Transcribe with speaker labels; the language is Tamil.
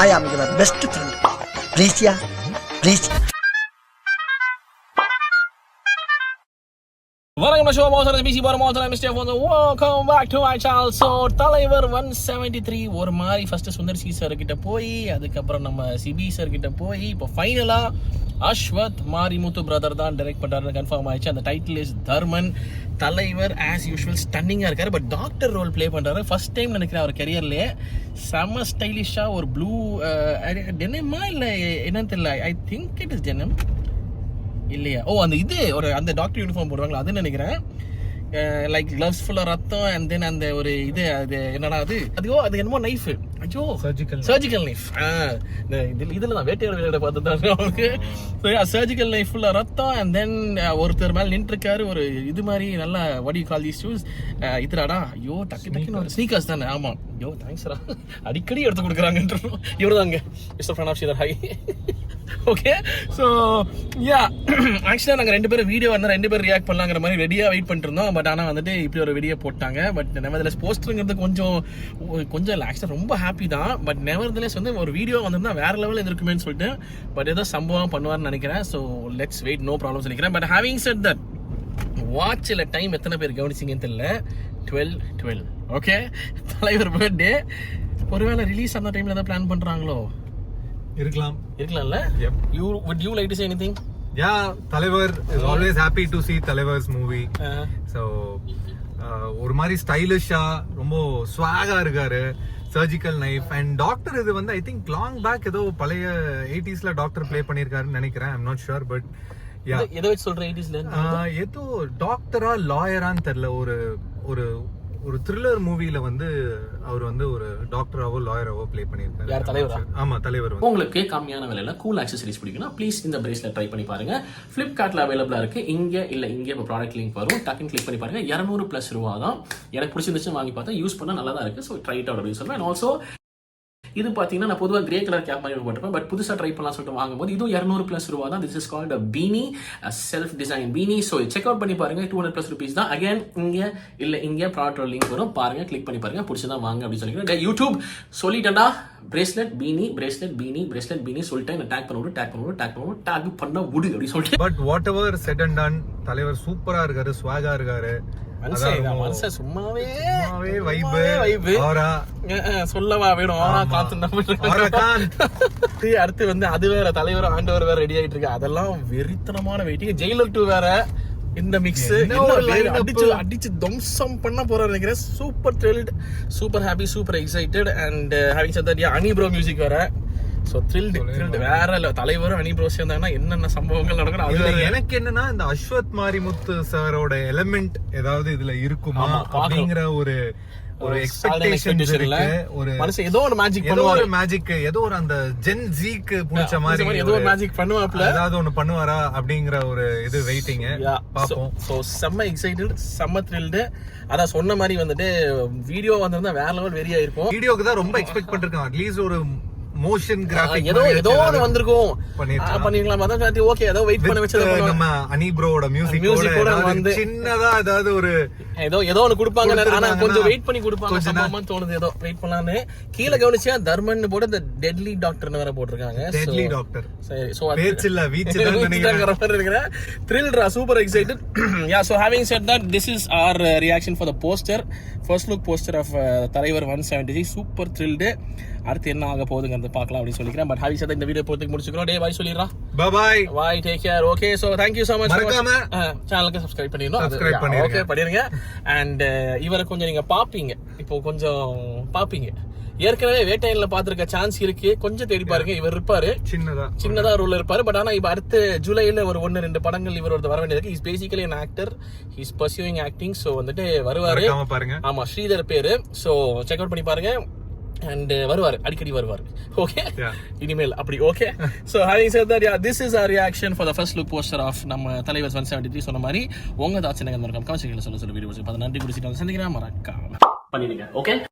Speaker 1: I am your best friend. Please, yeah. Please.
Speaker 2: வணக்கம் show motion busy bar motion mister for welcome back to my channel. So தலைவர் 173 ஒரு மாதிரி ஃபர்ஸ்ட் சுந்தர் சி சார் கிட்ட போய் அதுக்கப்புறம் நம்ம சிபி சார் கிட்ட போய் இப்போ ஃபைனலாக அஸ்வத் மாரிமுத்து பிரதர் தான் டைரக்ட் பண்ணுறாருன்னு கன்ஃபார்ம் ஆயிடுச்சு. அந்த டைட்டில் இஸ் தர்மன். தலைவர் ஆஸ் யூஷுவல் ஸ்டன்னிங்காக இருக்காரு, பட் டாக்டர் ரோல் ப்ளே பண்ணுறாரு. ஃபர்ஸ்ட் டைம் நினைக்கிறேன் அவர் கெரியர்லேயே செம்ம ஸ்டைலிஷாக ஒரு ப்ளூ டெனிமா இல்லை என்னன்னு தெரியல, I think it is denim இல்லையா, அந்த இது ஒரு அந்த டாக்டர் யூனிஃபார்ம் போடுவாங்களா அதுன்னு நினைக்கிறேன். லைக் கிளவ்ஸ் ஃபுல்லாக ரத்தம் அண்ட் தென் அந்த ஒரு இது அது என்னடா அது என்னமோ நைஃப், ஐயோ சர்ஜிக்கல் நைஃப். இதில் தான் வேட்டையோட விளையாட பார்த்துட்டாங்க அவனுக்கு. சர்ஜிக்கல் நைஃப் ஃபுல்லாக ரத்தம் அண்ட் தென் ஒருத்தர் மேலே நின்றுருக்காரு ஒரு இது மாதிரி நல்லா வடி கால் தி ஷூஸ் இதுடாடா. ஐயோ டக்குன்னு ஸ்னீக்கர்ஸ் தானே, ஆமாம். ஐயோ தேங்க்ஸ்ரா, அடிக்கடி எடுத்து கொடுக்குறாங்கன்ற இவர் தாங்க mister friend high. Okay, so yeah ஆக்சுவலாக நாங்கள் ரெண்டு பேரும் வீடியோ வந்து ரெண்டு பேரும் ரியாக்ட் பண்ணலாங்கிற மாதிரி ரெடியாக வெயிட் பண்ணிட்டு இருந்தோம். பட் ஆனால் வந்துட்டு இப்படி ஒரு வீடியோ போட்டாங்க. பட் நெவர்தலெஸ் போஸ்டருங்கிறது கொஞ்சம் இல்லை, ஆக்சுவலாக ரொம்ப ஹாப்பி தான். பட் நெவர்தலெஸ் வந்து ஒரு வீடியோ வந்திருந்தா வேற லெவலில் இருக்குமேன்னு சொல்லிட்டு பட் ஏதோ சம்பவம் பண்ணுவார்னு நினைக்கிறேன். So let's wait, no problem நினைக்கிறேன். பட் ஹேவிங் செட் தட் வாட்சில் டைம் எத்தனை பேர் கவனிச்சிங்கன்னு தெரியல, 12. ஓகே, தலைவர் பர்த்டே. ஒருவேளை ரிலீஸ் அந்த டைமில் ஏதாவது பிளான் பண்ணுறாங்களோ? இருக்கலாம்ல. Would you like to say anything?
Speaker 3: Yeah, Talavar is always happy to see Talavar's movie. So ஒரு மாதிரி ஸ்டைலிஷா ரொம்ப ஸ்வாகா இருக்காரு. சர்ஜிக்கல் நைஃப் அண்ட் டாக்டர் இது வந்து ஐ திங்க் லாங் பேக் ஏதோ பழைய 80sல டாக்டர் ப்ளே பண்ணிருக்காருன்னு நினைக்கிறேன். ஐம் நாட் ஷூர், பட்
Speaker 2: எதை வச்சு சொல்ற 80sல
Speaker 3: ஏதோ டாக்டரா லாயரான்னு தெரியல. ஒரு த்ரில்லர் மூவில வந்து அவர் வந்து ஒரு டாக்டராவோ லாயராவோ ப்ளே பண்ணியிருக்காரு.
Speaker 2: யார், தலைவரா?
Speaker 3: ஆமா, தலைவர்.
Speaker 2: உங்களுக்கு கம்மியான விலையில கூல் ஆக்சசரிஸ் பிடிக்கும்னா ப்ளீஸ் இந்த பிரேஸ்லெட் ட்ரை பண்ணி பாருங்க. ஃபிளிப்கார்ட்ல அவைலபிளா இருக்கு. இங்க இப்போ ப்ராடக்ட் லிங்க் வரும், டக்குன்னு கிளிக் பண்ணி பாருங்க. 200+ ரூபா தான். எனக்கு பிடிச்சிருந்துச்சு, வாங்கி பார்த்தா யூஸ் பண்ண நல்லா தான் இருக்கு. ஸோ ட்ரை இட் அவுட் அப்படின்னு சொல்லுவேன். ஆல்சோ இது பார்த்தீங்கன்னா நான் பொதுவாக கிரே கலர் கேப் மாதிரி போட்டிருப்பேன், பட் புதுசாக ட்ரை பண்ணலாம் சொல்லிட்டு வாங்கும்போது இதுவும் 200+ ரூபா தான். This is called பீனி, self design பீனி. So check out பண்ணி பாருங்க, 200+ rupees தான். அகைன் இங்கே ப்ராடக்ட் லிங்க் வரும், பாருங்க, கிளிக் பண்ணி பாருங்க, பிடிச்சதான் வாங்க அப்படின்னு சொல்லிக்கிறேன். யூடியூப் சொல்லிட்டேன்டா, பிரேஸ்லெட் பீனி சொல்லிட்டேன். டேக் பண்ண விடு அப்படின்னு சொல்லிட்டு.
Speaker 3: But what ever said and ton, தலைவர் சூப்பரா இருக்காரு, ஸ்வாகா இருக்காரு.
Speaker 2: மனுஷன் சும்மாவே
Speaker 3: வைப் ஆரா
Speaker 2: சொல்லவா வேணும். அடுத்து வந்து அது வேற, தலைவர் ஆண்டவர் வேற ரெடி ஆயிட்டு இருக்கு. அதெல்லாம் வெறித்தனமான வெயிட்டிங். ஜெயிலர் 2 வேற இந்த மிக்ஸ் அடிச்சு தம்சம் பண்ண போறாரு நினைக்கிறேன். Super thrilled, super happy, super excited. And having set that அனி ப்ரோ மியூசிக் வேற. சோ த்ரில்ட் வேற இல்ல. தலைவரும் அனி ப்ரோ சேர்ந்தாங்கன்னா என்னென்ன சம்பவங்கள் நடக்கும்.
Speaker 3: அதுல எனக்கு என்னன்னா இந்த அஸ்வத் மாரிமுத்து சாரோட எலிமெண்ட் ஏதாவது இதுல இருக்குமா அப்படிங்கிற ஒரு எக்ஸ்பெக்டேஷன்ஸ் இருக்கு. ஒரு மனுஷன் ஏதோ ஒரு மேஜிக் ஏதோ ஒரு அந்த ஜென் ஜீக்கு புடிச்ச மாதிரி
Speaker 2: ஏதோ ஒரு மேஜிக் பண்ணுவாப்ல,
Speaker 3: ஏதாவது ஒன்னு பண்ணுவாரா அப்படிங்கிற ஒரு இது வெயிட்டிங் பாப்போம்.
Speaker 2: சோ செம்ம எக்ஸைட்டட், செம்ம த்ரில்டு. அதான் சொன்ன மாதிரி வந்துட்டு வீடியோ வந்திருந்தா வேற லெவல் வெறியா இருக்கும்.
Speaker 3: வீடியோக்கு தான் ரொம்ப எக்ஸ்பெக்ட் பண்ணிருக்கேன். அட்லீஸ்ட் ஒரு மோஷன் கிராபிக்
Speaker 2: ஏதோ ஒன்னு வந்திருக்கும், பண்ணிருக்கலாம். அதான் ஓகே, ஏதோ வெயிட் பண்ண வச்சது.
Speaker 3: நம்ம அனி ப்ரோவோட மியூசிக் கூட வந்து சின்னதா ஏதாவது ஒரு
Speaker 2: ஏதோ ஒன்னு கொடுப்பாங்க. ஆனா கொஞ்சம் வெயிட் பண்ணி கொடுப்பாங்க சம்பவமா தோணுது. ஏதோ வெயிட் பண்ணலான்னு கீழே கவனிச்சா தர்மன் போட இந்த டெட்லி டாக்டர்னு வேற போட்டிருக்காங்க.
Speaker 3: Deadly doctor.
Speaker 2: சரி, சோ
Speaker 3: பேட்ச் இல்ல வீட்ச் தான்
Speaker 2: நினைக்கிறேன். த்ரில்ரா, super excited. Yeah, so having set that this is our reaction for the poster, first look poster of தலைவர் 173. Super thrilled. அடுத்து என்ன ஆக போகுதுங்கிறது பார்க்கலாம் அப்படின்னு சொல்லிக்கிறேன். பட் ஹாவி சார் இந்த வீடியோ போறதுக்கு முடிச்சுக்கிறோம். டே பாய் சொல்லிடுறா.
Speaker 3: Bye,
Speaker 2: take care. Okay, so thank you so much.
Speaker 3: மறக்காம
Speaker 2: சேனலுக்கு சப்ஸ்கிரைப் பண்ணிடணும். ஓகே, பண்ணிருங்க. அண்ட் இவரை கொஞ்சம் நீங்க பாப்பீங்க, இப்போ கொஞ்சம் பாப்பீங்க. ஏற்கனவே வேட்டையன்ல பாத்துருக்க சான்ஸ் இருக்கு, கொஞ்சம் தேடி பாருங்க. இவர் இருப்பாரு, சின்னதா ரோல் இருப்பாரு. பட் ஆனா இப்ப அடுத்த ஜூலைல ஒரு 1-2 படங்கள் இவர் வர வேண்டியது. Is basically an actor, he is pursuing acting. So வந்துட்டு வருவாரு. ஆமா, ஸ்ரீதர் பேரு. சோ செக் அவுட் பண்ணி பாருங்க. அண்ட் வருவாரு, அடிக்கடி வருவாரு. ஓகே, இனிமேல் அப்படி. Okay, so having set that, this is our reaction for the first look poster of நம்ம தலைவர் 173. சொன்ன மாதிரி உங்க தாட்ஸ் என்ன மறக்காம கமெண்ட் செக்ஷன்ல சொல்ல வீடியோஸ் பார்த்து நன்றி. குடிச்சிட்டு சந்திக்கிறேன். மறக்காம பண்ணிடுங்க. ஓகே.